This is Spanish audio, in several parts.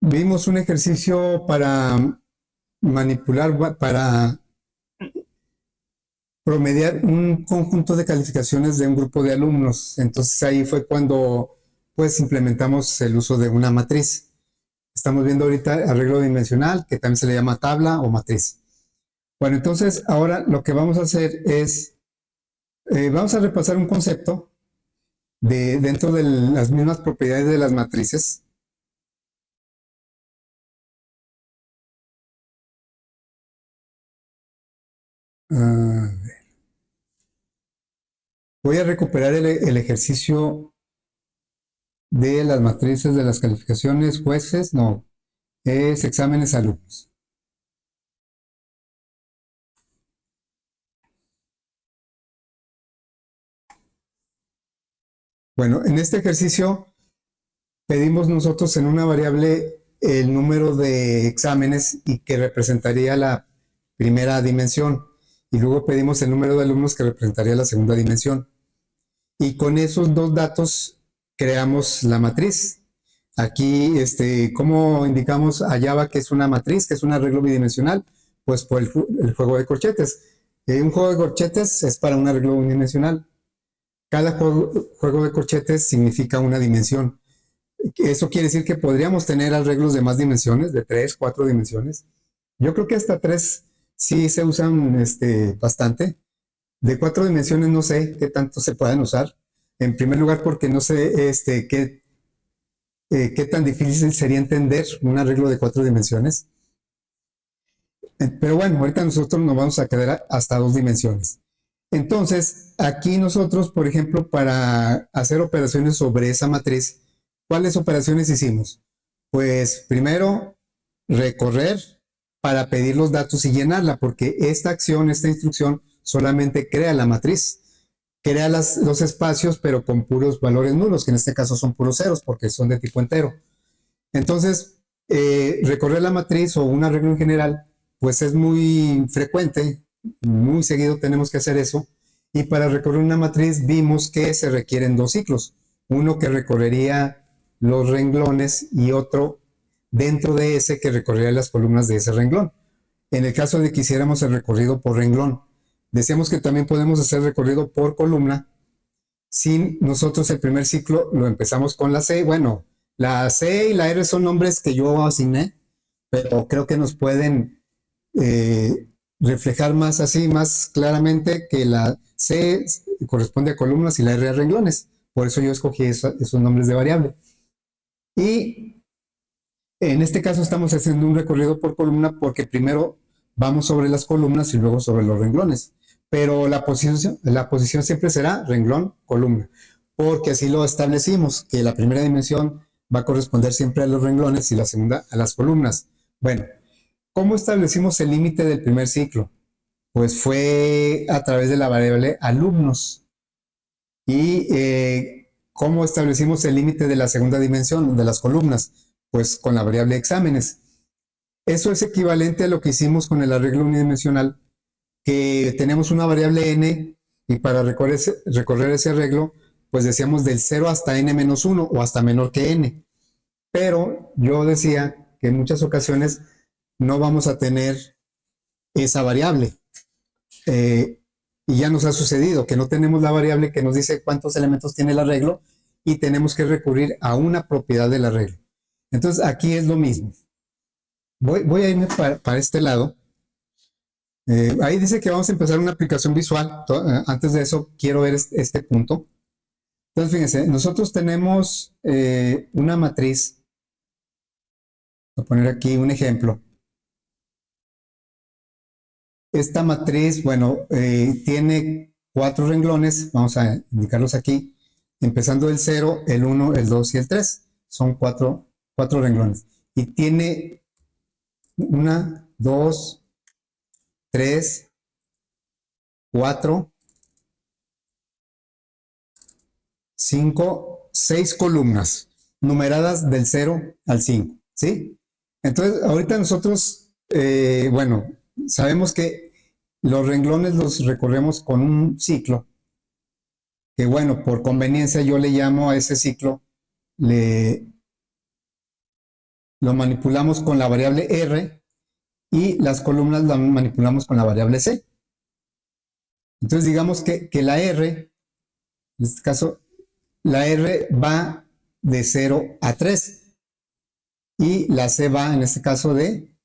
Vimos un ejercicio para manipular, para promediar un conjunto de calificaciones de un grupo de alumnos. Entonces ahí fue cuando pues implementamos el uso de una matriz. Estamos viendo ahorita arreglo dimensional, que también se le llama tabla o matriz. Bueno, entonces ahora lo que vamos a hacer es, vamos a repasar un concepto dentro de las mismas propiedades de las matrices. Uh, Voy a recuperar el ejercicio de las matrices de las calificaciones jueces, no, es exámenes alumnos. Bueno, en este ejercicio pedimos nosotros en una variable el número de exámenes y que representaría la primera dimensión, y luego pedimos el número de alumnos que representaría la segunda dimensión. Y con esos dos datos creamos la matriz. Aquí, ¿cómo indicamos a Java que es una matriz, que es un arreglo bidimensional? Pues por el juego de corchetes. Un juego de corchetes es para un arreglo unidimensional. Cada juego de corchetes significa una dimensión. Eso quiere decir que podríamos tener arreglos de más dimensiones, de 3, 4 dimensiones. Yo creo que hasta 3 sí se usan bastante. De 4 dimensiones no sé qué tanto se pueden usar. En primer lugar, porque no sé qué tan difícil sería entender un arreglo de 4 dimensiones. Pero bueno, ahorita nosotros nos vamos a quedar hasta 2 dimensiones. Entonces, aquí nosotros, por ejemplo, para hacer operaciones sobre esa matriz, ¿cuáles operaciones hicimos? Pues primero, recorrer para pedir los datos y llenarla, porque esta acción, esta instrucción, solamente crea la matriz, crea los espacios, pero con puros valores nulos, que en este caso son puros ceros, porque son de tipo entero. Entonces, recorrer la matriz o un arreglo en general, pues es muy frecuente, muy seguido tenemos que hacer eso. Y para recorrer una matriz vimos que se requieren dos ciclos. Uno que recorrería los renglones y otro dentro de ese que recorrería las columnas de ese renglón. En el caso de que hiciéramos el recorrido por renglón, decíamos que también podemos hacer recorrido por columna. Si nosotros el primer ciclo lo empezamos con la C, bueno, la C y la R son nombres que yo asigné, pero creo que nos pueden reflejar más así, más claramente que la C corresponde a columnas y la R a renglones. Por eso yo escogí esos nombres de variable. Y en este caso estamos haciendo un recorrido por columna porque primero vamos sobre las columnas y luego sobre los renglones. Pero la posición siempre será renglón, columna, porque así lo establecimos, que la primera dimensión va a corresponder siempre a los renglones y la segunda a las columnas. Bueno, ¿cómo establecimos el límite del primer ciclo? Pues fue a través de la variable alumnos. ¿Y cómo establecimos el límite de la segunda dimensión, de las columnas? Pues con la variable exámenes. Eso es equivalente a lo que hicimos con el arreglo unidimensional, que tenemos una variable n y para recorrer ese arreglo, pues decíamos del 0 hasta n-1 o hasta menor que n. Pero yo decía que en muchas ocasiones no vamos a tener esa variable. Y ya nos ha sucedido que no tenemos la variable que nos dice cuántos elementos tiene el arreglo y tenemos que recurrir a una propiedad del arreglo. Entonces aquí es lo mismo. Voy a irme para este lado. Ahí dice que vamos a empezar una aplicación visual. Antes de eso quiero ver este punto. Entonces fíjense, nosotros tenemos una matriz. Voy a poner aquí un ejemplo. Esta matriz, bueno, tiene 4 renglones, vamos a indicarlos aquí, empezando del 0, el 1, el 2 y el 3. Son 4 renglones. Y tiene 1, 2, 3, 4, 5, 6 columnas, numeradas del 0 al 5, ¿sí? Entonces, ahorita nosotros, bueno, sabemos que los renglones los recorremos con un ciclo, que bueno, por conveniencia yo le llamo a ese ciclo, le lo manipulamos con la variable R y las columnas las manipulamos con la variable C. Entonces digamos que la R, en este caso, la R va de 0 a 3 y la C va, en este caso, de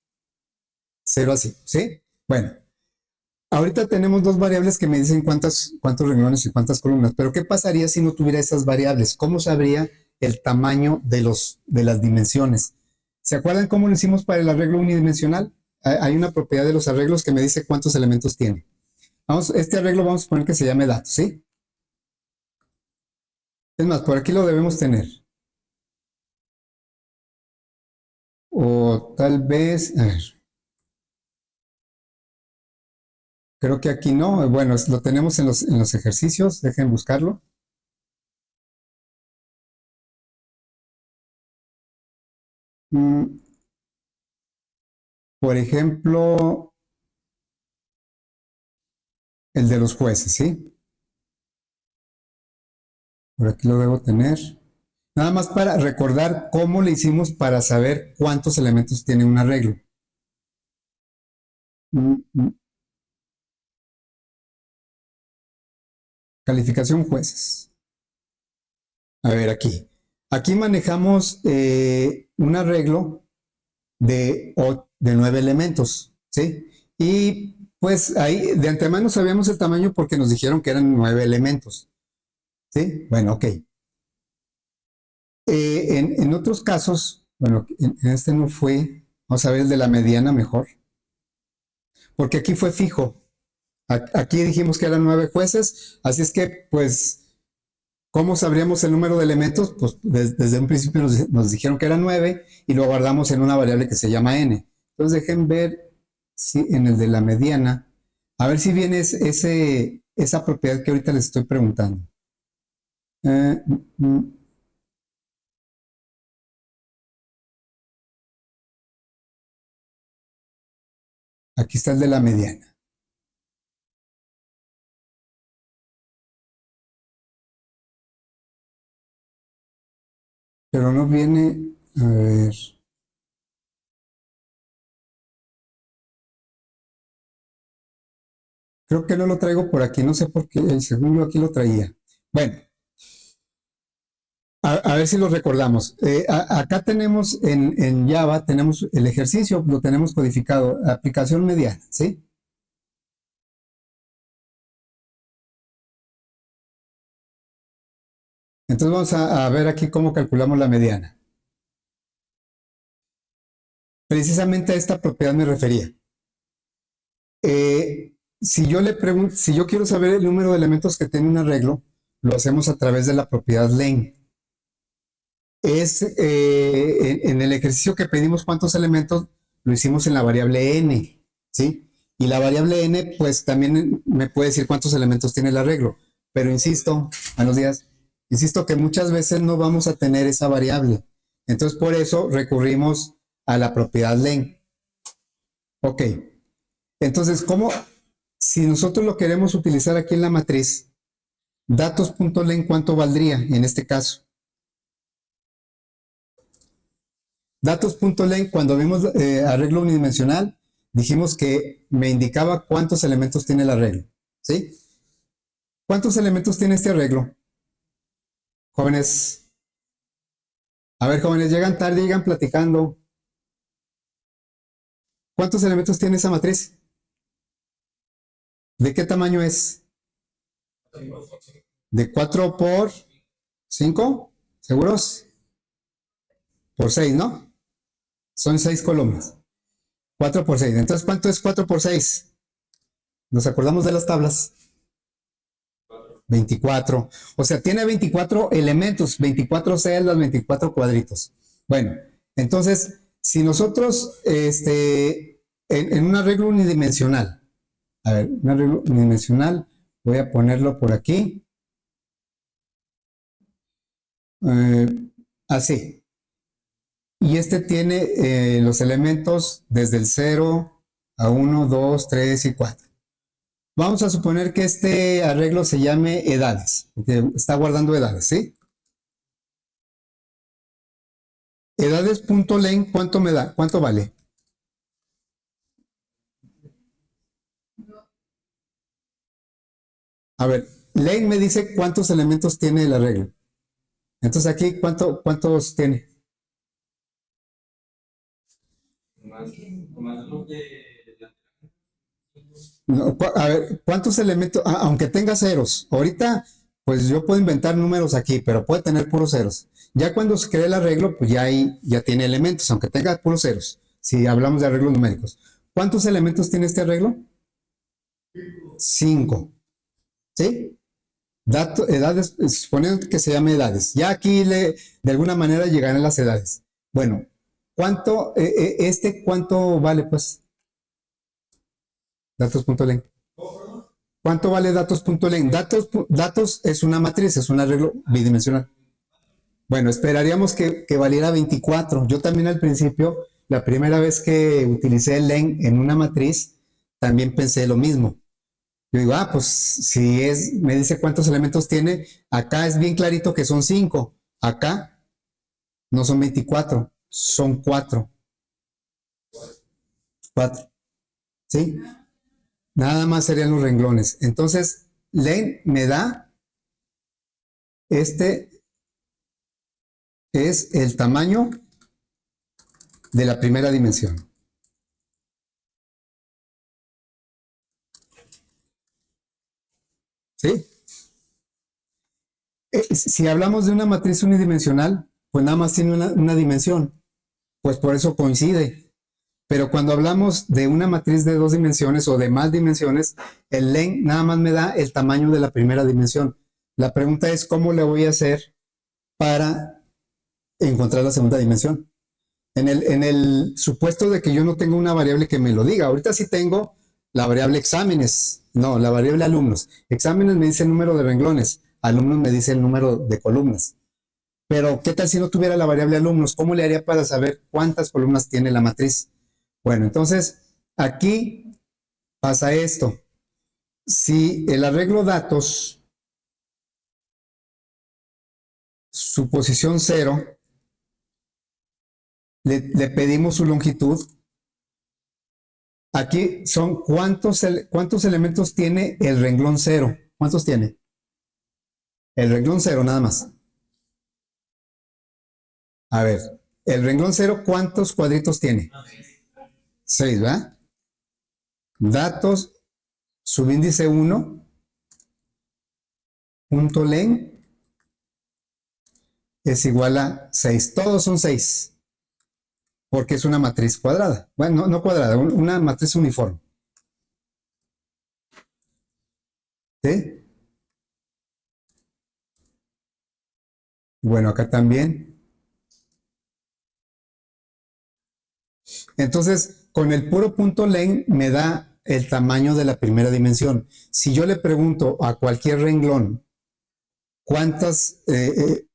0 a 5, ¿sí? Bueno, ahorita tenemos dos variables que me dicen cuántos renglones y cuántas columnas, pero ¿qué pasaría si no tuviera esas variables? ¿Cómo sabría el tamaño de las dimensiones? ¿Se acuerdan cómo lo hicimos para el arreglo unidimensional? Hay una propiedad de los arreglos que me dice cuántos elementos tiene. Este arreglo vamos a poner que se llame datos, ¿sí? Es más, por aquí lo debemos tener. O tal vez, a ver, creo que aquí no. Bueno, lo tenemos en los ejercicios, dejen buscarlo. Por ejemplo, el de los jueces, ¿sí? Por aquí lo debo tener. Nada más para recordar cómo le hicimos para saber cuántos elementos tiene un arreglo. Calificación jueces. A ver, aquí. Aquí manejamos un arreglo de 9 elementos, ¿sí? Y pues ahí de antemano sabíamos el tamaño porque nos dijeron que eran 9 elementos, ¿sí? Bueno, ok. En otros casos, bueno, en este no fue, vamos a ver el de la mediana mejor, porque aquí fue fijo. Aquí dijimos que eran 9 jueces, así es que, pues, ¿cómo sabríamos el número de elementos? Pues desde un principio nos dijeron que eran 9 y lo guardamos en una variable que se llama n. Entonces dejen ver si en el de la mediana, a ver si viene esa propiedad que ahorita les estoy preguntando. Eh, Aquí está el de la mediana. Pero no viene, a ver. Creo que no lo traigo por aquí, no sé por qué, según yo aquí lo traía. Bueno, a ver si lo recordamos. Acá tenemos en Java, tenemos el ejercicio, lo tenemos codificado, aplicación mediana, ¿sí? Entonces vamos a ver aquí cómo calculamos la mediana. Precisamente a esta propiedad me refería. Si yo quiero saber el número de elementos que tiene un arreglo, lo hacemos a través de la propiedad len. En el ejercicio que pedimos cuántos elementos, lo hicimos en la variable n, ¿sí? Y la variable n, pues también me puede decir cuántos elementos tiene el arreglo. Pero insisto, buenos días, insisto que muchas veces no vamos a tener esa variable. Entonces, por eso recurrimos a la propiedad len. Ok. Entonces, si nosotros lo queremos utilizar aquí en la matriz, datos.len, ¿cuánto valdría en este caso? Datos.len, cuando vimos arreglo unidimensional, dijimos que me indicaba cuántos elementos tiene el arreglo, ¿sí? ¿Cuántos elementos tiene este arreglo? Jóvenes, a ver, jóvenes, llegan tarde, llegan platicando. ¿Cuántos elementos tiene esa matriz? ¿De qué tamaño es? ¿De 4 por 5? ¿Seguros? Por 6, ¿no? Son 6 columnas. 4 por 6. Entonces, ¿cuánto es 4 por 6? Nos acordamos de las tablas. 24. O sea, tiene 24 elementos, 24 celdas, 24 cuadritos. Bueno, entonces, si nosotros, en un arreglo unidimensional, a ver, un arreglo unidimensional, voy a ponerlo por aquí. Así. Y este tiene los elementos desde el 0 a 1, 2, 3 y 4. Vamos a suponer que este arreglo se llame edades, porque está guardando edades, ¿sí? edades.len, ¿cuánto me da? ¿Cuánto vale? A ver, len me dice cuántos elementos tiene el arreglo. Entonces aquí, ¿cuántos tiene? No, a ver, ¿cuántos elementos? Aunque tenga ceros, ahorita pues yo puedo inventar números aquí, pero puede tener puros ceros. Ya cuando se cree el arreglo, pues ya tiene elementos, aunque tenga puros ceros, si hablamos de arreglos numéricos. ¿Cuántos elementos tiene este arreglo? 5. ¿Sí? Edades, suponiendo que se llame edades. Ya aquí de alguna manera llegarán las edades. Bueno, ¿cuánto vale pues? Datos.len. ¿Cuánto vale datos.len? Datos es una matriz, es un arreglo bidimensional. Bueno, esperaríamos que valiera 24. Yo también al principio, la primera vez que utilicé el len en una matriz, también pensé lo mismo. Yo digo, pues si me dice cuántos elementos tiene, acá es bien clarito que son 5. Acá no son 24, son 4. 4. ¿Sí? Nada más serían los renglones. Entonces, len me da, este es el tamaño de la primera dimensión. ¿Sí? Si hablamos de una matriz unidimensional, pues nada más tiene una dimensión, pues por eso coincide. Pero cuando hablamos de una matriz de 2 dimensiones o de más dimensiones, el len nada más me da el tamaño de la primera dimensión. La pregunta es cómo le voy a hacer para encontrar la segunda dimensión. En el supuesto de que yo no tengo una variable que me lo diga, ahorita sí tengo la variable exámenes, no, la variable alumnos. Exámenes me dice el número de renglones, alumnos me dice el número de columnas. Pero, ¿qué tal si no tuviera la variable alumnos? ¿Cómo le haría para saber cuántas columnas tiene la matriz? Bueno, entonces, aquí pasa esto. Si el arreglo datos, su posición 0, le pedimos su longitud. Aquí son cuántos elementos tiene el renglón 0. ¿Cuántos tiene? El renglón 0 nada más. A ver, el renglón 0, ¿cuántos cuadritos tiene? 6, ¿verdad? Datos, subíndice 1, punto len, es igual a 6. Todos son 6. Porque es una matriz cuadrada. Bueno, no cuadrada, una matriz uniforme. ¿Sí? Bueno, acá también. Entonces, con el puro punto len me da el tamaño de la primera dimensión. Si yo le pregunto a cualquier renglón cuántos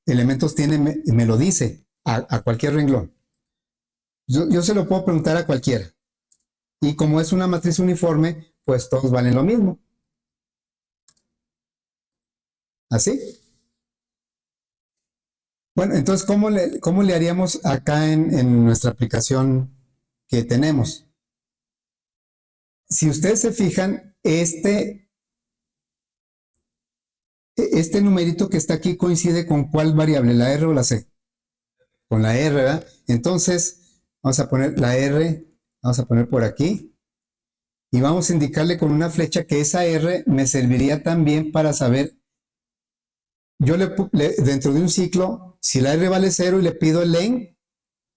elementos tiene, me lo dice a cualquier renglón. Yo se lo puedo preguntar a cualquiera. Y como es una matriz uniforme, pues todos valen lo mismo. ¿Así? Bueno, entonces, ¿cómo le haríamos acá en nuestra aplicación que tenemos? Si ustedes se fijan, este numerito que está aquí coincide con ¿cuál variable? ¿La R o la C? Con la R, ¿verdad? Entonces, vamos a poner la R, vamos a poner por aquí, y vamos a indicarle con una flecha que esa R me serviría también para saber, yo dentro de un ciclo, si la R vale 0 y le pido el len,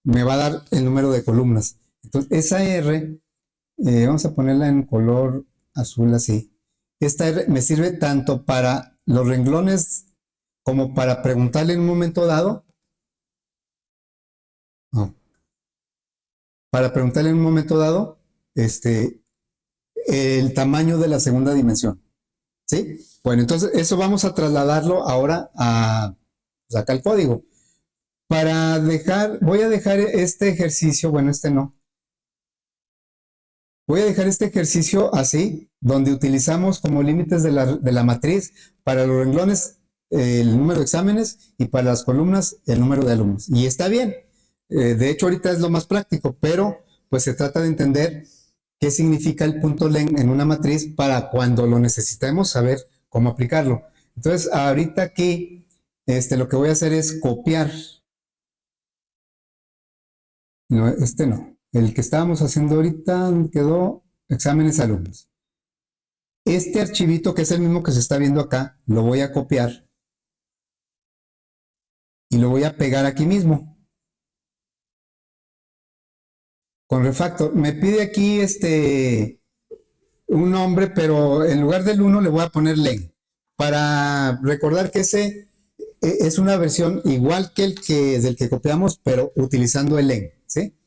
me va a dar el número de columnas. Entonces, esa R, vamos a ponerla en color azul así. Esta R me sirve tanto para los renglones como para preguntarle en un momento dado. No. Para preguntarle en un momento dado el tamaño de la segunda dimensión. ¿Sí? Bueno, entonces eso vamos a trasladarlo ahora a pues acá el código. Voy a dejar este ejercicio, bueno, este no. Voy a dejar este ejercicio así, donde utilizamos como límites de la matriz para los renglones el número de exámenes y para las columnas el número de alumnos. Y está bien, De hecho, ahorita es lo más práctico, pero pues se trata de entender qué significa el punto len en una matriz para cuando lo necesitemos saber cómo aplicarlo. Entonces, ahorita aquí, lo que voy a hacer es copiar. No, no. El que estábamos haciendo ahorita quedó exámenes alumnos. Este archivito, que es el mismo que se está viendo acá, lo voy a copiar y lo voy a pegar aquí mismo con refactor. Me pide aquí un nombre, pero en lugar del 1 le voy a poner len para recordar que ese es una versión igual que el que del que copiamos, pero utilizando el len, ¿sí?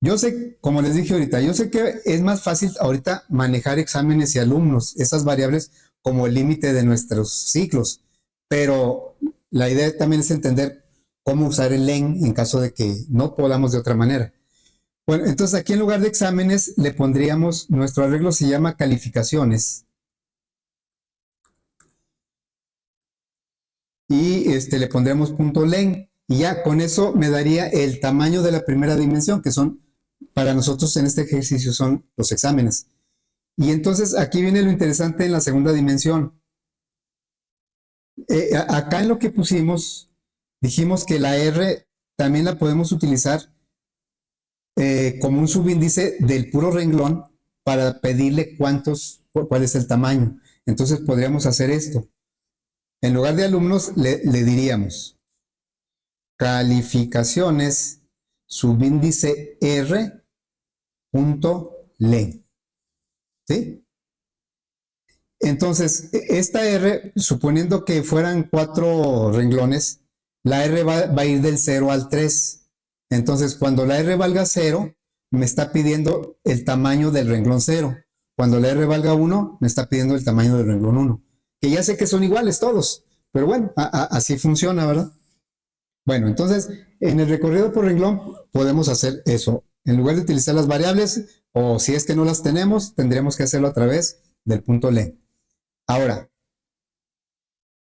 Yo sé, como les dije ahorita, yo sé que es más fácil ahorita manejar exámenes y alumnos, esas variables como el límite de nuestros ciclos, pero la idea también es entender cómo usar el len en caso de que no podamos de otra manera. Bueno, entonces aquí en lugar de exámenes le pondríamos, nuestro arreglo se llama calificaciones y le pondremos punto len y ya con eso me daría el tamaño de la primera dimensión, que son, para nosotros en este ejercicio son los exámenes. Y entonces aquí viene lo interesante en la segunda dimensión. Acá en lo que pusimos, dijimos que la R también la podemos utilizar como un subíndice del puro renglón para pedirle cuál es el tamaño. Entonces podríamos hacer esto. En lugar de alumnos, le diríamos calificaciones subíndice R punto len. ¿Sí? Entonces, esta R, suponiendo que fueran 4 renglones, la R va a ir del 0 al 3. Entonces, cuando la R valga 0, me está pidiendo el tamaño del renglón 0. Cuando la R valga 1, me está pidiendo el tamaño del renglón 1. Que ya sé que son iguales todos, pero bueno, así funciona, ¿verdad? Bueno, entonces, en el recorrido por renglón podemos hacer eso. En lugar de utilizar las variables, o si es que no las tenemos, tendríamos que hacerlo a través del punto len. Ahora,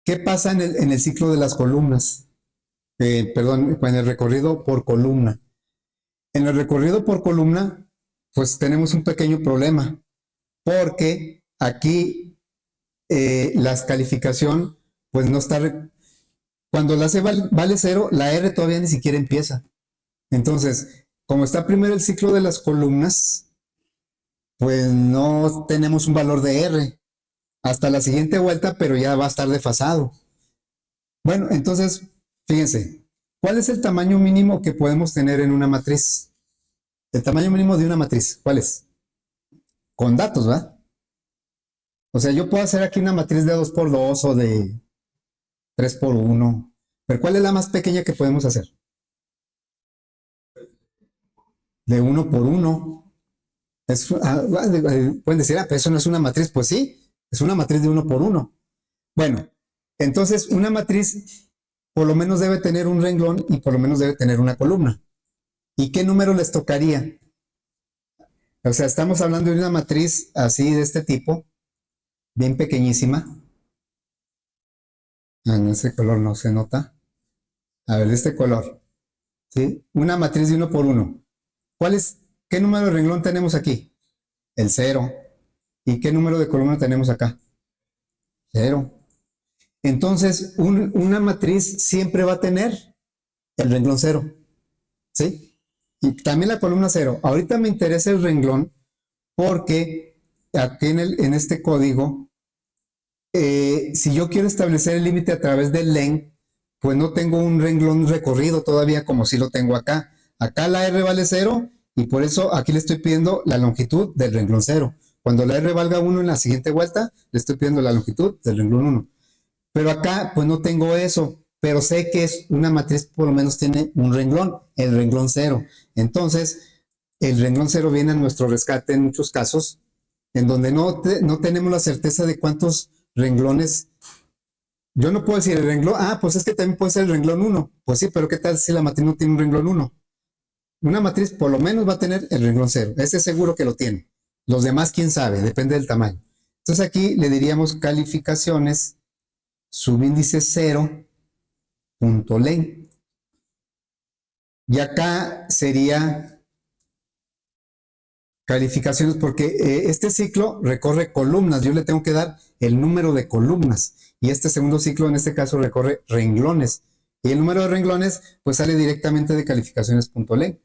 ¿qué pasa en el ciclo de las columnas? Perdón, en el recorrido por columna. En el recorrido por columna, pues tenemos un pequeño problema, porque aquí la calificación, pues no está. Cuando la C vale 0, la R todavía ni siquiera empieza. Entonces, como está primero el ciclo de las columnas, pues no tenemos un valor de R hasta la siguiente vuelta, pero ya va a estar desfasado. Bueno, entonces, fíjense, ¿cuál es el tamaño mínimo que podemos tener en una matriz? El tamaño mínimo de una matriz, ¿cuál es? Con datos, ¿va? O sea, yo puedo hacer aquí una matriz de 2 por 2 o de 3 por 1, pero ¿cuál es la más pequeña que podemos hacer? De 1 por 1. Pueden decir, pero eso no es una matriz. Pues sí, es una matriz de 1 por 1. Bueno, entonces una matriz por lo menos debe tener un renglón y por lo menos debe tener una columna. ¿Y qué número les tocaría? O sea, estamos hablando de una matriz así de este tipo, bien pequeñísima. En ese color no se nota. A ver, de este color. ¿Sí? Una matriz de 1 por 1. ¿Qué número de renglón tenemos aquí? El 0. ¿Y qué número de columna tenemos acá? 0. Entonces, una matriz siempre va a tener el renglón 0. ¿Sí? Y también la columna 0. Ahorita me interesa el renglón porque aquí en este código, si yo quiero establecer el límite a través del len, pues no tengo un renglón recorrido todavía como si lo tengo acá. Acá la R vale 0 y por eso aquí le estoy pidiendo la longitud del renglón 0. Cuando la R valga 1 en la siguiente vuelta, le estoy pidiendo la longitud del renglón 1. Pero acá pues no tengo eso, pero sé que es una matriz por lo menos tiene un renglón, el renglón 0. Entonces, el renglón 0 viene a nuestro rescate en muchos casos, en donde no tenemos la certeza de cuántos renglones. Yo no puedo decir el renglón, pues es que también puede ser el renglón 1. Pues sí, pero ¿qué tal si la matriz no tiene un renglón 1? Una matriz por lo menos va a tener el renglón 0. Ese seguro que lo tiene. Los demás, quién sabe, depende del tamaño. Entonces aquí le diríamos calificaciones subíndice 0 punto len. Y acá sería calificaciones, porque este ciclo recorre columnas. Yo le tengo que dar el número de columnas. Y este segundo ciclo, en este caso, recorre renglones. Y el número de renglones, pues sale directamente de calificaciones.len.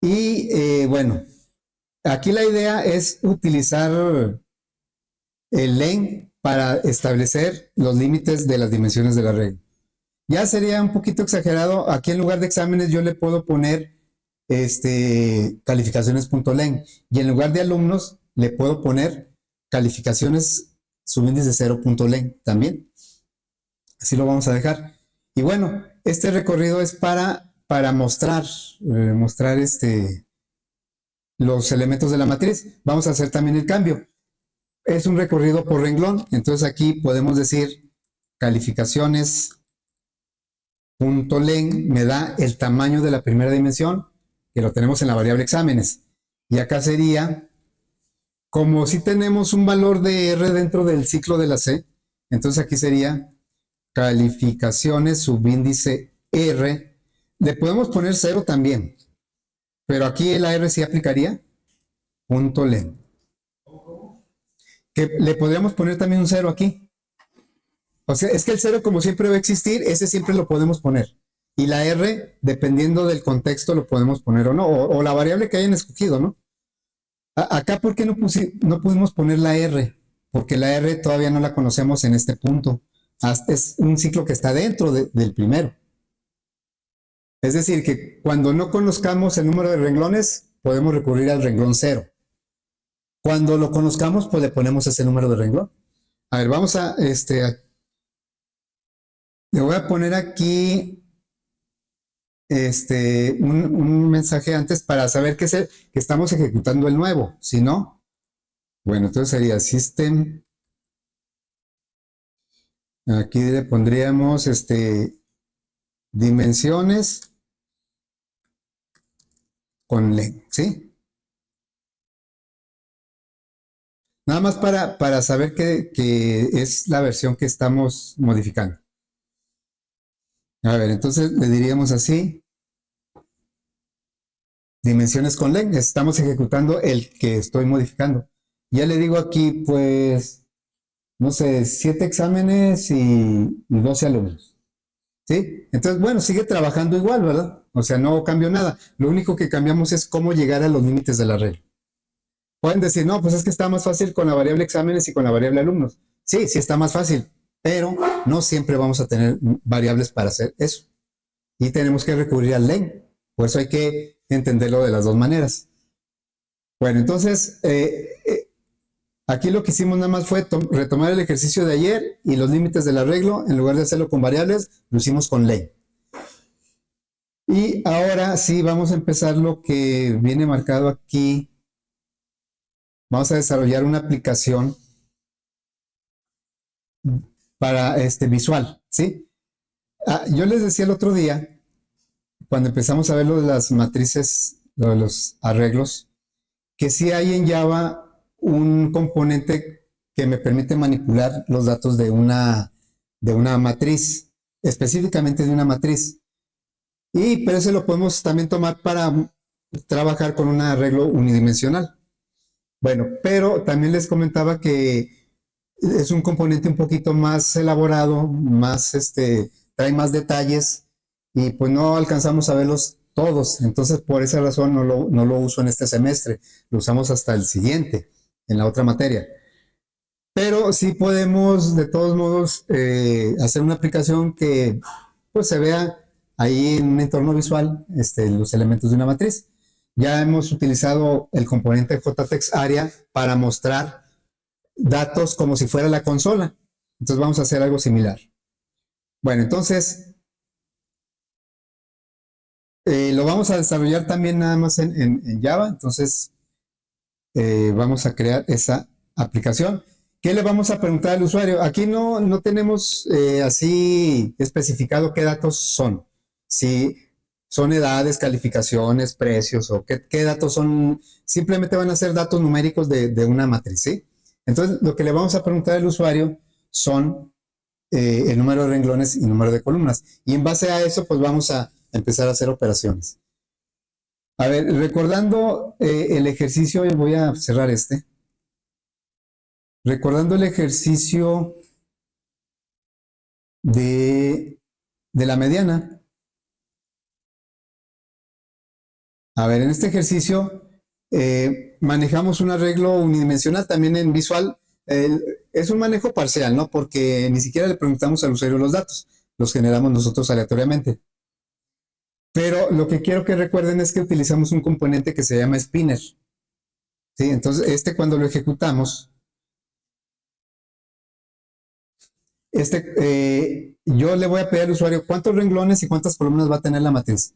Y bueno, aquí la idea es utilizar el len para establecer los límites de las dimensiones de la regla. Ya sería un poquito exagerado. Aquí en lugar de exámenes yo le puedo poner calificaciones.len y en lugar de alumnos le puedo poner calificaciones subíndice 0.len también. Así lo vamos a dejar. Y bueno, este recorrido es para mostrar, mostrar los elementos de la matriz. Vamos a hacer también el cambio. Es un recorrido por renglón, entonces aquí podemos decir calificaciones.len me da el tamaño de la primera dimensión, que lo tenemos en la variable exámenes. Y acá sería, como si tenemos un valor de R dentro del ciclo de la C, entonces aquí sería calificaciones subíndice R. Le podemos poner 0 también, pero aquí la R sí aplicaría, punto len. Que le podríamos poner también un 0 aquí. O sea, es que el 0 como siempre va a existir, ese siempre lo podemos poner. Y la R, dependiendo del contexto, lo podemos poner o no, o la variable que hayan escogido, ¿no? Acá, ¿por qué no pudimos poner la R? Porque la R todavía no la conocemos en este punto. Es un ciclo que está dentro del primero. Es decir, que cuando no conozcamos el número de renglones, podemos recurrir al renglón 0. Cuando lo conozcamos, pues le ponemos ese número de renglón. A ver, vamos le voy a poner aquí un mensaje antes para saber que estamos ejecutando el nuevo. Si no, bueno, entonces sería system. Aquí le pondríamos dimensiones con len, ¿sí? Nada más para saber que es la versión que estamos modificando. A ver, entonces le diríamos así, dimensiones con len, estamos ejecutando el que estoy modificando. Ya le digo aquí, pues, no sé, 7 exámenes y 12 alumnos. ¿Sí? Entonces, bueno, sigue trabajando igual, ¿verdad? O sea, no cambió nada. Lo único que cambiamos es cómo llegar a los límites de la regla. Pueden decir, no, pues es que está más fácil con la variable exámenes y con la variable alumnos. Sí, sí está más fácil, pero no siempre vamos a tener variables para hacer eso. Y tenemos que recurrir al len. Por eso hay que entenderlo de las dos maneras. Bueno, entonces, aquí lo que hicimos nada más fue retomar el ejercicio de ayer y los límites del arreglo, en lugar de hacerlo con variables, lo hicimos con len. Y ahora sí vamos a empezar lo que viene marcado aquí. Vamos a desarrollar una aplicación para visual, ¿sí? Yo les decía el otro día, cuando empezamos a ver lo de las matrices, lo de los arreglos, que sí hay en Java un componente que me permite manipular los datos de una matriz, específicamente de una matriz. Pero ese lo podemos también tomar para trabajar con un arreglo unidimensional. Bueno, pero también les comentaba que es un componente un poquito más elaborado, trae más detalles y pues no alcanzamos a verlos todos. Entonces, por esa razón no lo uso en este semestre, lo usamos hasta el siguiente, en la otra materia. Pero sí podemos, de todos modos, hacer una aplicación que pues se vea ahí en un entorno visual los elementos de una matriz. Ya hemos utilizado el componente JText Area para mostrar datos como si fuera la consola. Entonces vamos a hacer algo similar. Bueno, entonces lo vamos a desarrollar también nada más en Java. Entonces vamos a crear esa aplicación. ¿Qué le vamos a preguntar al usuario? Aquí no tenemos así especificado qué datos son. Si son edades, calificaciones, precios o qué datos son. Simplemente van a ser datos numéricos de una matriz, ¿sí? Entonces, lo que le vamos a preguntar al usuario son el número de renglones y número de columnas. Y en base a eso, pues vamos a empezar a hacer operaciones. A ver, recordando el ejercicio, voy a cerrar este. Recordando el ejercicio de la mediana. A ver, en este ejercicio manejamos un arreglo unidimensional también en visual. Es un manejo parcial, ¿no? Porque ni siquiera le preguntamos al usuario los datos, los generamos nosotros aleatoriamente. Pero lo que quiero que recuerden es que utilizamos un componente que se llama spinner. ¿Sí? Entonces, cuando lo ejecutamos, yo le voy a pedir al usuario cuántos renglones y cuántas columnas va a tener la matriz.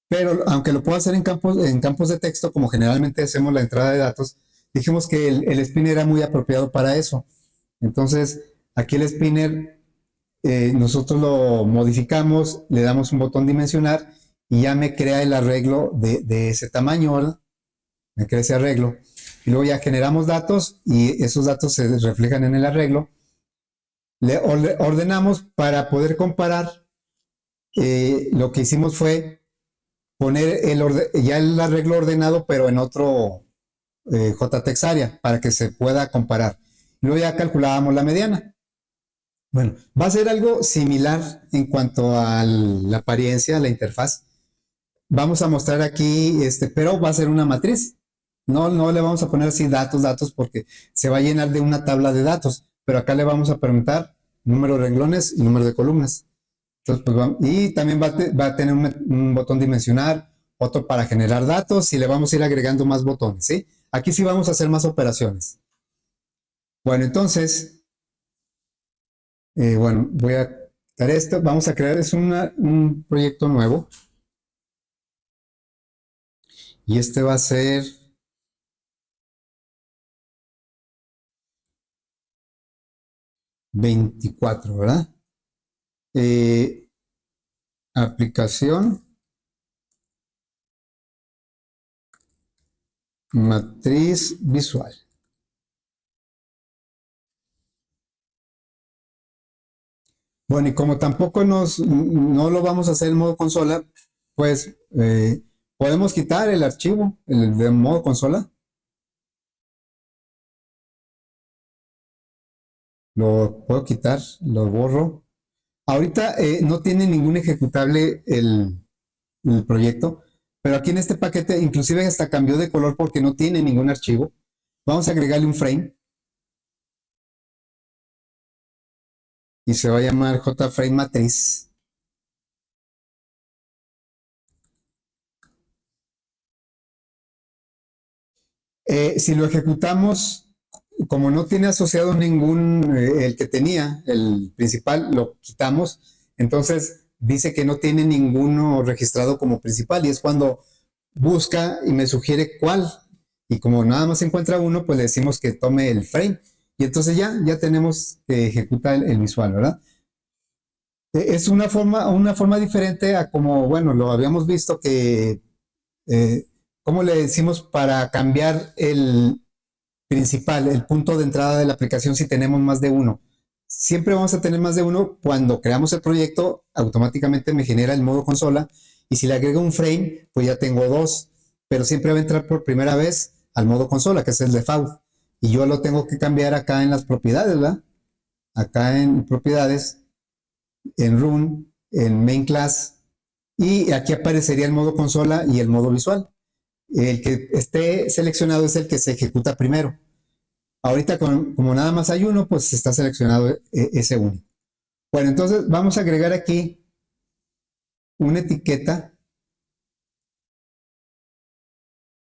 Pero aunque lo puedo hacer en campos de texto, como generalmente hacemos la entrada de datos, dijimos que el spinner era muy apropiado para eso. Entonces, aquí el spinner nosotros lo modificamos, le damos un botón dimensionar y ya me crea el arreglo de ese tamaño, ¿verdad? Me crea ese arreglo. Y luego ya generamos datos y esos datos se reflejan en el arreglo. Le ordenamos para poder comparar. Lo que hicimos fue poner ya el arreglo ordenado, pero en otro JTeX area para que se pueda comparar. Luego ya calculábamos la mediana. Bueno, va a ser algo similar en cuanto a la apariencia, la interfaz. Vamos a mostrar aquí, pero va a ser una matriz. No le vamos a poner así datos, porque se va a llenar de una tabla de datos. Pero acá le vamos a preguntar número de renglones y número de columnas. Entonces, pues y también va a tener un botón dimensionar, otro para generar datos y le vamos a ir agregando más botones, ¿sí? Aquí sí vamos a hacer más operaciones. Bueno, entonces, bueno, voy a quitar esto. Vamos a crear un proyecto nuevo. Y este va a ser $24, ¿verdad? Aplicación, matriz visual. Bueno, y como tampoco no lo vamos a hacer en modo consola, pues podemos quitar el archivo, el de modo consola. Lo puedo quitar, lo borro. Ahorita no tiene ningún ejecutable el proyecto, pero aquí en este paquete inclusive hasta cambió de color porque no tiene ningún archivo. Vamos a agregarle un frame y se va a llamar JFrame Matriz. Si lo ejecutamos, como no tiene asociado ningún, el que tenía, el principal, lo quitamos, entonces dice que no tiene ninguno registrado como principal y es cuando busca y me sugiere cuál. Y como nada más encuentra uno, pues le decimos que tome el frame. Y entonces ya tenemos que ejecutar el visual, ¿verdad? Es una forma diferente a como, bueno, lo habíamos visto que, ¿cómo le decimos para cambiar el principal, el punto de entrada de la aplicación si tenemos más de uno? Siempre vamos a tener más de uno. Cuando creamos el proyecto, automáticamente me genera el modo consola y si le agrego un frame, pues ya tengo dos, pero siempre va a entrar por primera vez al modo consola, que es el default. Y yo lo tengo que cambiar acá en las propiedades, ¿verdad? Acá en propiedades, en run, en main class, y aquí aparecería el modo consola y el modo visual. El que esté seleccionado es el que se ejecuta primero. Ahorita, como nada más hay uno, pues está seleccionado ese uno. Bueno, entonces vamos a agregar aquí una etiqueta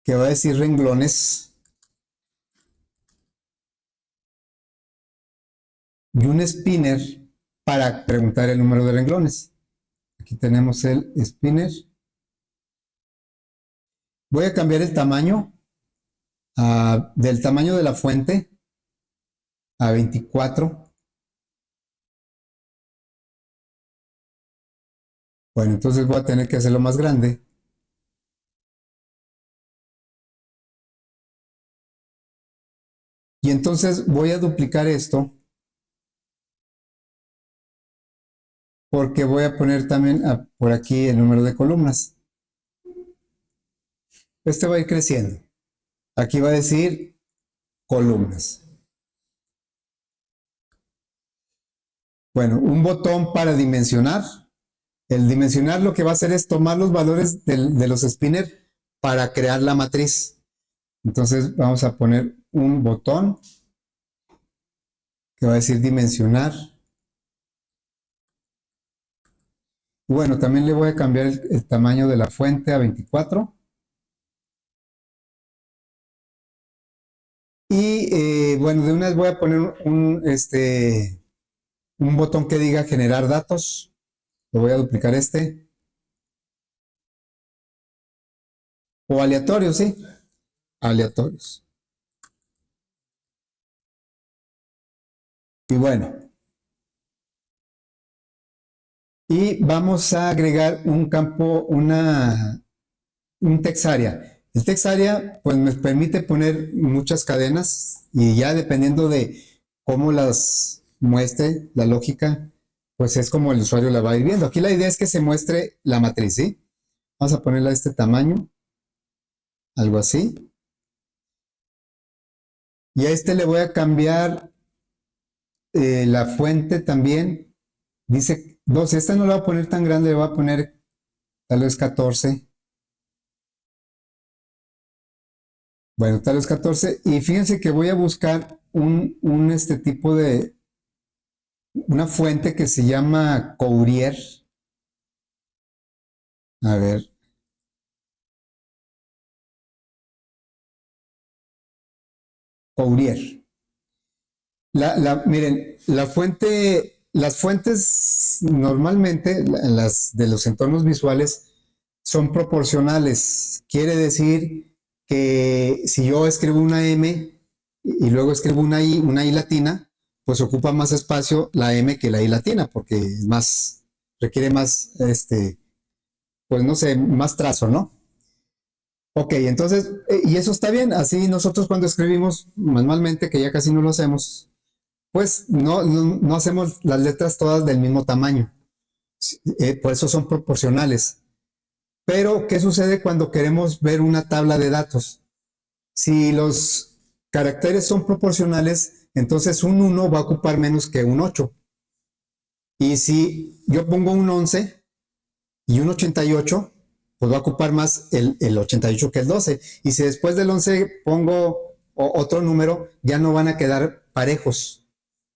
que va a decir renglones y un spinner para preguntar el número de renglones. Aquí tenemos el spinner. Voy a cambiar el tamaño del tamaño de la fuente a 24. Bueno, entonces voy a tener que hacerlo más grande. Y entonces voy a duplicar esto porque voy a poner también por aquí el número de columnas. Este va a ir creciendo. Aquí va a decir columnas. Bueno, un botón para dimensionar. El dimensionar lo que va a hacer es tomar los valores de los spinner para crear la matriz. Entonces vamos a poner un botón que va a decir dimensionar. Bueno, también le voy a cambiar el tamaño de la fuente a 24. Y bueno, de una vez voy a poner un botón que diga generar datos. Lo voy a duplicar este. O aleatorios, sí. Aleatorios. Y bueno. Y vamos a agregar un campo, un text area. El text area pues me permite poner muchas cadenas y ya dependiendo de cómo las muestre la lógica, pues es como el usuario la va a ir viendo. Aquí la idea es que se muestre la matriz, ¿sí? Vamos a ponerla de este tamaño, algo así. Y a este le voy a cambiar la fuente también. Dice 12, esta no la voy a poner tan grande, le voy a poner tal vez 14. Bueno, tal vez 14. Y fíjense que voy a buscar un tipo de, una fuente que se llama Courier. A ver, Courier. Miren, las fuentes normalmente, las de los entornos visuales, son proporcionales. Quiere decir que si yo escribo una M y luego escribo una I latina, pues ocupa más espacio la M que la I latina, porque es más, requiere más, pues no sé, más trazo, ¿no? Ok, entonces, y eso está bien, así nosotros cuando escribimos manualmente, que ya casi no lo hacemos, pues no hacemos las letras todas del mismo tamaño, por eso son proporcionales. Pero, ¿qué sucede cuando queremos ver una tabla de datos? Si los caracteres son proporcionales, entonces un 1 va a ocupar menos que un 8. Y si yo pongo un 11 y un 88, pues va a ocupar más el 88 que el 12. Y si después del 11 pongo otro número, ya no van a quedar parejos,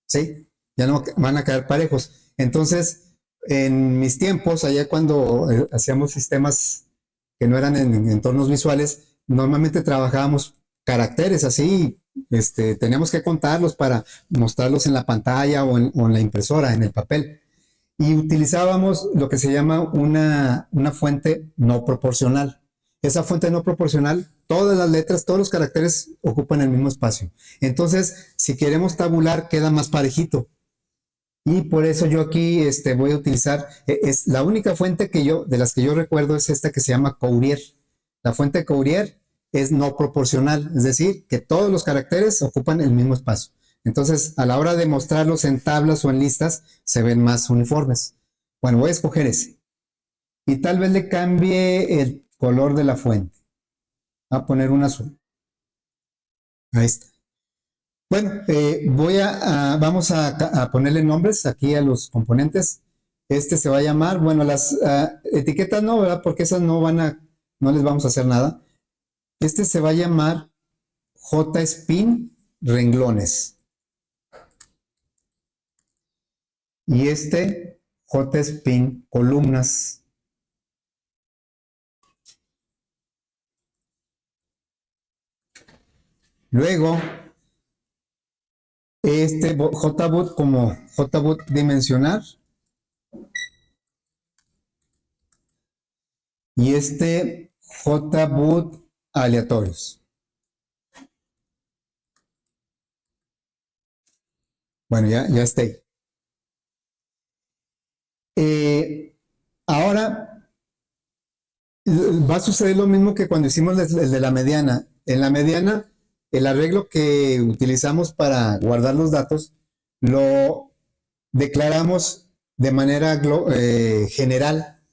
¿sí? Ya no van a quedar parejos. Entonces, en mis tiempos, allá cuando hacíamos sistemas que no eran en entornos visuales, normalmente trabajábamos caracteres así, teníamos que contarlos para mostrarlos en la pantalla o en la impresora, en el papel. Y utilizábamos lo que se llama una fuente no proporcional. Esa fuente no proporcional, todas las letras, todos los caracteres ocupan el mismo espacio. Entonces, si queremos tabular, queda más parejito. Y por eso yo aquí voy a utilizar, es la única fuente de las que yo recuerdo es esta que se llama Courier. La fuente Courier es no proporcional, es decir, que todos los caracteres ocupan el mismo espacio. Entonces, a la hora de mostrarlos en tablas o en listas, se ven más uniformes. Bueno, voy a escoger ese. Y tal vez le cambie el color de la fuente. Voy a poner un azul. Ahí está. Bueno, vamos a ponerle nombres aquí a los componentes. Este se va a llamar, bueno, las etiquetas no, ¿verdad? Porque esas no les vamos a hacer nada. Este se va a llamar JSpin renglones. Y este JSpin columnas. Luego, este JBoot como JBoot dimensionar. Y este JBoot aleatorios. Bueno, ya está ahí. Ahora va a suceder lo mismo que cuando hicimos el de la mediana. En la mediana, el arreglo que utilizamos para guardar los datos lo declaramos de manera general,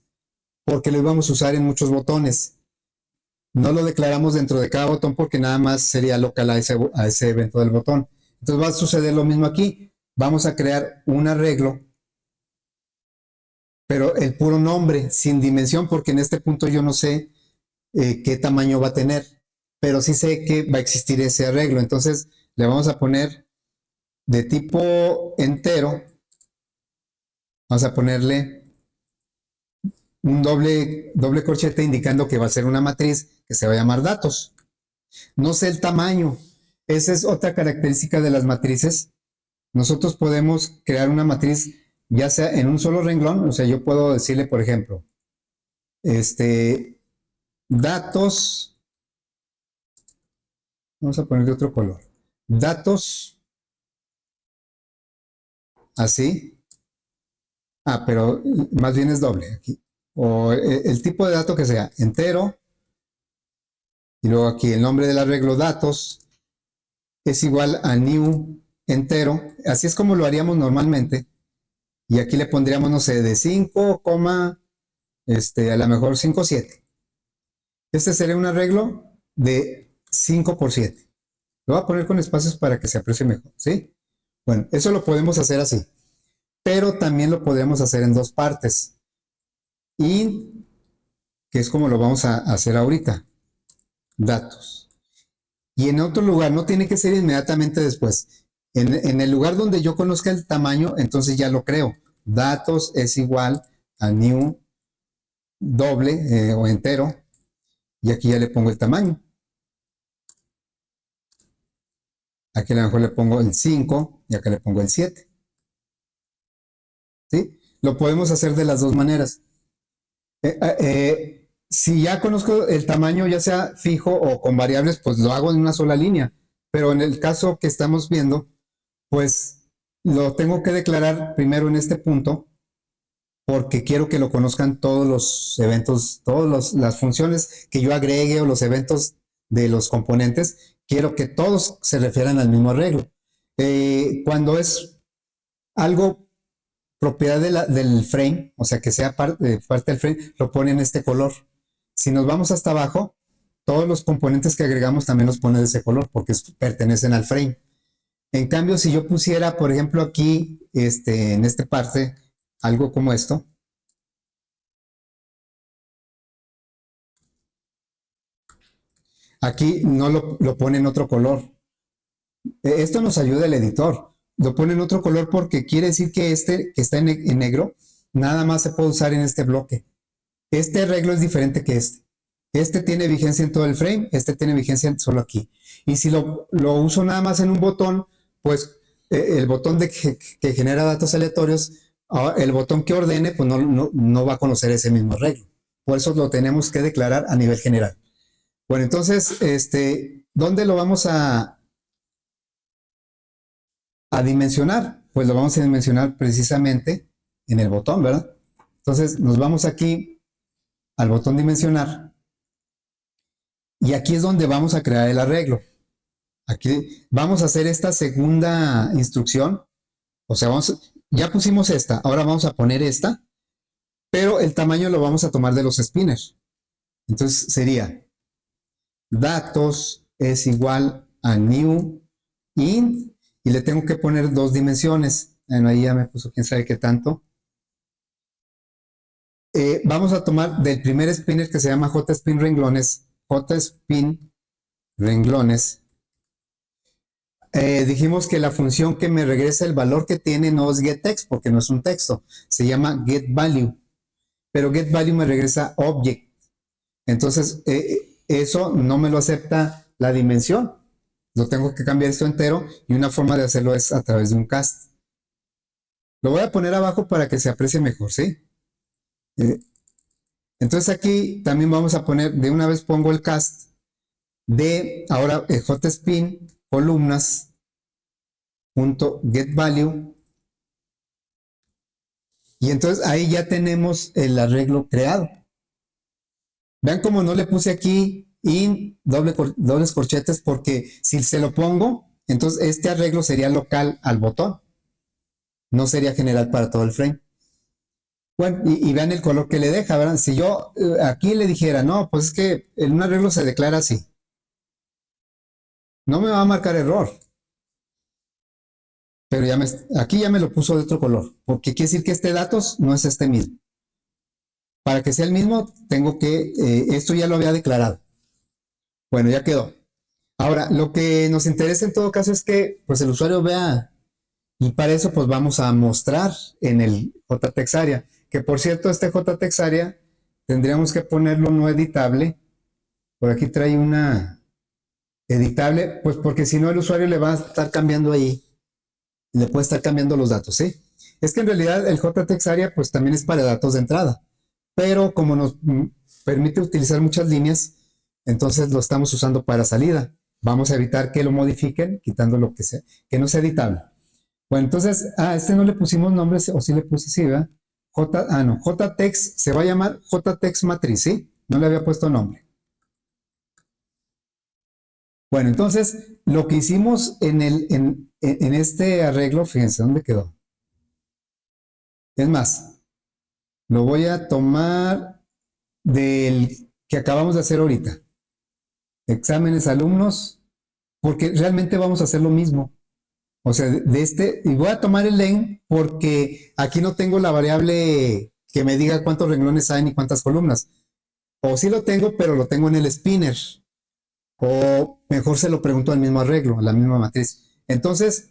porque lo íbamos a usar en muchos botones. No lo declaramos dentro de cada botón porque nada más sería local a ese evento del botón. Entonces va a suceder lo mismo aquí. Vamos a crear un arreglo, pero el puro nombre, sin dimensión, porque en este punto yo no sé qué tamaño va a tener, pero sí sé que va a existir ese arreglo. Entonces le vamos a poner de tipo entero, vamos a ponerle un doble corchete indicando que va a ser una matriz que se va a llamar datos. No sé el tamaño. Esa es otra característica de las matrices. Nosotros podemos crear una matriz ya sea en un solo renglón, o sea, yo puedo decirle, por ejemplo, datos, vamos a poner de otro color, datos, así, pero más bien es doble aquí, o el tipo de dato que sea, entero, y luego aquí el nombre del arreglo datos es igual a new entero, así es como lo haríamos normalmente, y aquí le pondríamos, no sé, de 5, a lo mejor 5, 7. Este sería un arreglo de 5 por 7. Lo voy a poner con espacios para que se aprecie mejor, ¿sí? Bueno, eso lo podemos hacer así, pero también lo podemos hacer en dos partes, y que es como lo vamos a hacer ahorita, datos. Y en otro lugar, no tiene que ser inmediatamente después. En el lugar donde yo conozca el tamaño, entonces ya lo creo. Datos es igual a new doble o entero, y aquí ya le pongo el tamaño. Aquí a lo mejor le pongo el 5 y acá le pongo el 7. ¿Sí? Lo podemos hacer de las dos maneras. Si ya conozco el tamaño, ya sea fijo o con variables, pues lo hago en una sola línea. Pero en el caso que estamos viendo, pues lo tengo que declarar primero en este punto porque quiero que lo conozcan todos los eventos, todas las funciones que yo agregue o los eventos de los componentes. Quiero que todos se refieran al mismo arreglo. Cuando es algo propiedad del frame, o sea que sea parte del frame, lo pone en este color. Si nos vamos hasta abajo, todos los componentes que agregamos también los pone de ese color porque pertenecen al frame. En cambio, si yo pusiera, por ejemplo, aquí, en esta parte, algo como esto, aquí no lo pone en otro color. Esto nos ayuda el editor. Lo pone en otro color porque quiere decir que que está en negro, nada más se puede usar en este bloque. Este arreglo es diferente que este. Este tiene vigencia en todo el frame, este tiene vigencia solo aquí. Y si lo uso nada más en un botón, pues el botón que genera datos aleatorios, el botón que ordene, pues no va a conocer ese mismo arreglo. Por eso lo tenemos que declarar a nivel general. Bueno, entonces, ¿dónde lo vamos a dimensionar? Pues lo vamos a dimensionar precisamente en el botón, ¿verdad? Entonces, nos vamos aquí al botón dimensionar. Y aquí es donde vamos a crear el arreglo. Aquí vamos a hacer esta segunda instrucción. O sea, ya pusimos esta, ahora vamos a poner esta, pero el tamaño lo vamos a tomar de los spinners. Entonces sería datos es igual a new int y le tengo que poner dos dimensiones. Bueno, ahí ya me puso quién sabe qué tanto. Vamos a tomar del primer spinner que se llama JSpin renglones, JSpin renglones. Dijimos que la función que me regresa el valor que tiene no es getText porque no es un texto, se llama getValue, pero getValue me regresa object. Entonces, eso no me lo acepta la dimensión. Lo tengo que cambiar esto entero y una forma de hacerlo es a través de un cast. Lo voy a poner abajo para que se aprecie mejor, ¿sí? Entonces aquí también vamos a poner, de una vez pongo el cast de, ahora JSpin, columnas, .getValue, y entonces ahí ya tenemos el arreglo creado. Vean cómo no le puse aquí int dobles corchetes porque si se lo pongo, entonces este arreglo sería local al botón, no sería general para todo el frame. Bueno, y vean el color que le deja, ¿verdad? Si yo aquí le dijera, no, pues es que en un arreglo se declara así, no me va a marcar error, pero aquí ya me lo puso de otro color, porque quiere decir que este datos no es este mismo. Para que sea el mismo, tengo que, esto ya lo había declarado. Bueno, ya quedó. Ahora, lo que nos interesa en todo caso es que pues el usuario vea, y para eso pues vamos a mostrar en el JText Area, que por cierto este JText Area tendríamos que ponerlo no editable. Por aquí trae una editable, pues porque si no el usuario le va a estar cambiando ahí, le puede estar cambiando los datos, ¿sí? Es que en realidad el JText Area pues también es para datos de entrada, pero como nos permite utilizar muchas líneas, entonces lo estamos usando para salida. Vamos a evitar que lo modifiquen, quitando lo que sea, que no sea editable. Bueno, entonces, este no le pusimos nombre, o sí le puse, sí, ¿verdad? No, JText se va a llamar JText Matriz, ¿sí? No le había puesto nombre. Bueno, entonces, lo que hicimos en este arreglo, fíjense, ¿dónde quedó? Es más, lo voy a tomar del que acabamos de hacer ahorita. Exámenes alumnos, porque realmente vamos a hacer lo mismo. O sea, y voy a tomar el len porque aquí no tengo la variable que me diga cuántos renglones hay ni cuántas columnas. O sí lo tengo, pero lo tengo en el spinner. O mejor se lo pregunto al mismo arreglo, a la misma matriz. Entonces,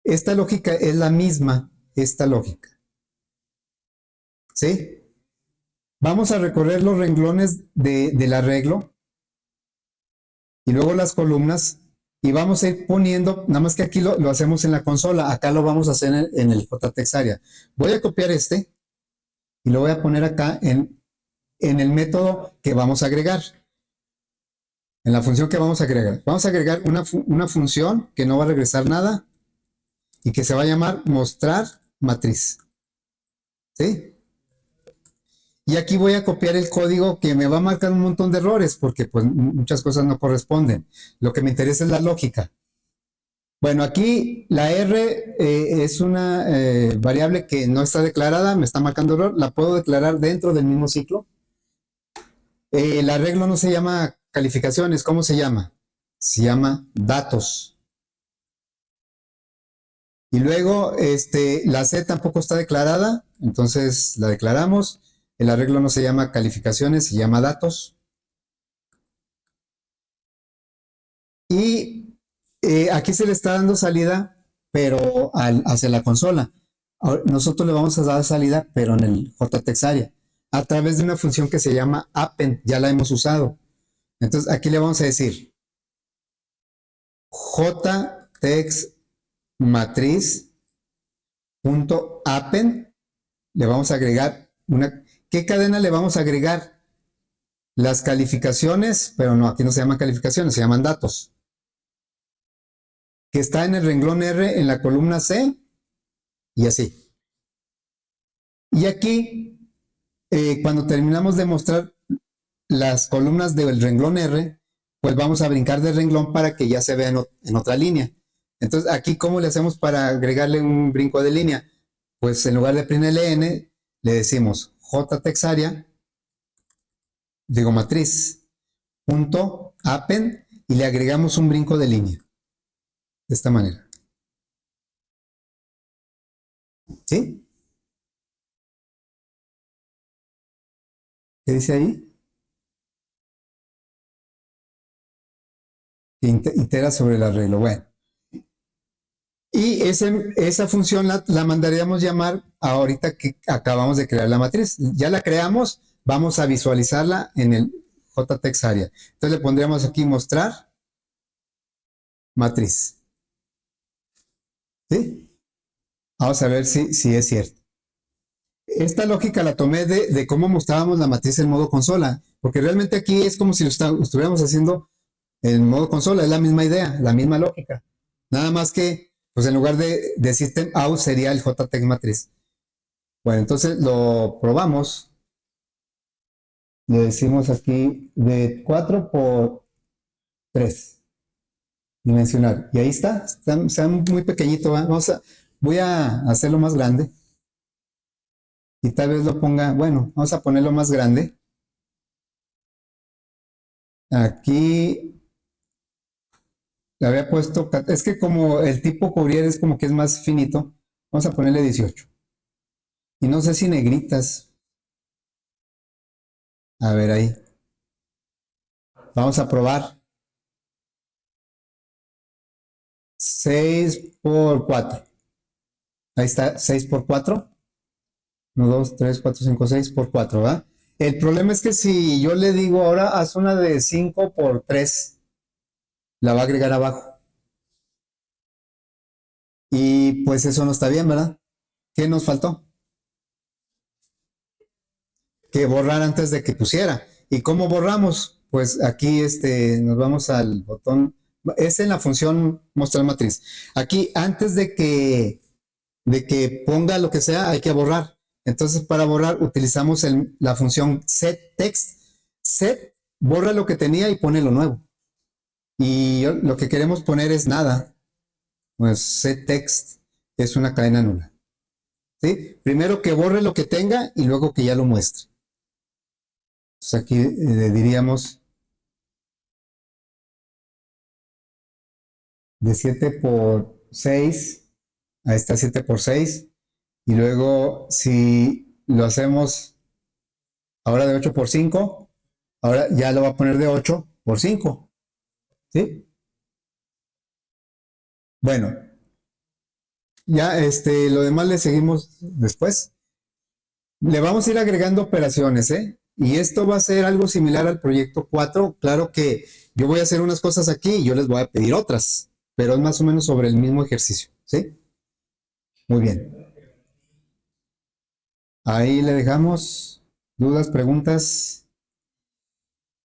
esta lógica es la misma, esta lógica. ¿Sí? Vamos a recorrer los renglones del arreglo y luego las columnas y vamos a ir poniendo, nada más que aquí lo hacemos en la consola, acá lo vamos a hacer en el JText Area. Voy a copiar este y lo voy a poner acá en el método que vamos a agregar, en la función que vamos a agregar. Vamos a agregar una función que no va a regresar nada y que se va a llamar mostrar matriz. ¿Sí? Y aquí voy a copiar el código que me va a marcar un montón de errores porque pues muchas cosas no corresponden. Lo que me interesa es la lógica. Bueno, aquí la R es una variable que no está declarada, me está marcando error, la puedo declarar dentro del mismo ciclo. El arreglo no se llama calificaciones, ¿cómo se llama? Se llama datos. Y luego la C tampoco está declarada, entonces la declaramos. El arreglo no se llama calificaciones, se llama datos. Y aquí se le está dando salida, pero hacia la consola. Ahora, nosotros le vamos a dar salida, pero en el JText Area, a través de una función que se llama append, ya la hemos usado. Entonces aquí le vamos a decir JText matriz.append, le vamos a agregar ¿qué cadena le vamos a agregar? Las calificaciones, pero no, aquí no se llaman calificaciones, se llaman datos. Que está en el renglón R en la columna C y así. Y aquí, cuando terminamos de mostrar las columnas del renglón R, pues vamos a brincar de renglón para que ya se vea en otra línea. Entonces, aquí, ¿cómo le hacemos para agregarle un brinco de línea? Pues en lugar de println, le decimos JTextArea, digo matriz, punto append, y le agregamos un brinco de línea. De esta manera. ¿Sí? ¿Qué dice ahí? Itera sobre el arreglo. Bueno. Y esa función la mandaríamos llamar ahorita que acabamos de crear la matriz. Ya la creamos, vamos a visualizarla en el JText Area. Entonces le pondríamos aquí mostrar matriz. ¿Sí? Vamos a ver si es cierto. Esta lógica la tomé de cómo mostrábamos la matriz en modo consola, porque realmente aquí es como si lo estuviéramos haciendo en modo consola, es la misma idea, la misma lógica. Nada más que, pues en lugar de system out sería el JText matriz. Bueno, entonces lo probamos. Le decimos aquí de 4 por 3 dimensional. Y ahí está muy pequeñito. voy a hacerlo más grande y tal vez lo ponga, bueno, vamos a ponerlo más grande. Aquí le había puesto, es que como el tipo Courier es como que es más finito, vamos a ponerle 18. Y no sé si negritas, a ver ahí, vamos a probar. 6 por 4. Ahí está, 6 por 4. 1, 2, 3, 4, 5, 6 por 4, ¿verdad? El problema es que si yo le digo ahora, haz una de 5 por 3, la va a agregar abajo. Y pues eso no está bien, ¿verdad? ¿Qué nos faltó? Que borrar antes de que pusiera. ¿Y cómo borramos? Pues aquí nos vamos al botón, es en la función mostrar matriz. Aquí antes de que ponga lo que sea, hay que borrar. Entonces, para borrar, utilizamos la función setText. Set borra lo que tenía y pone lo nuevo. Y lo que queremos poner es nada. Pues setText es una cadena nula. ¿Sí? Primero que borre lo que tenga y luego que ya lo muestre. Entonces aquí diríamos de 7 por 6, ahí está 7 por 6. Y luego si lo hacemos ahora de 8 por 5, ahora ya lo va a poner de 8 por 5. ¿Sí? Bueno, ya lo demás le seguimos después. Le vamos a ir agregando operaciones, ¿eh? Y esto va a ser algo similar al proyecto 4. Claro que yo voy a hacer unas cosas aquí y yo les voy a pedir otras, pero es más o menos sobre el mismo ejercicio, ¿sí? Muy bien. Ahí le dejamos dudas, preguntas.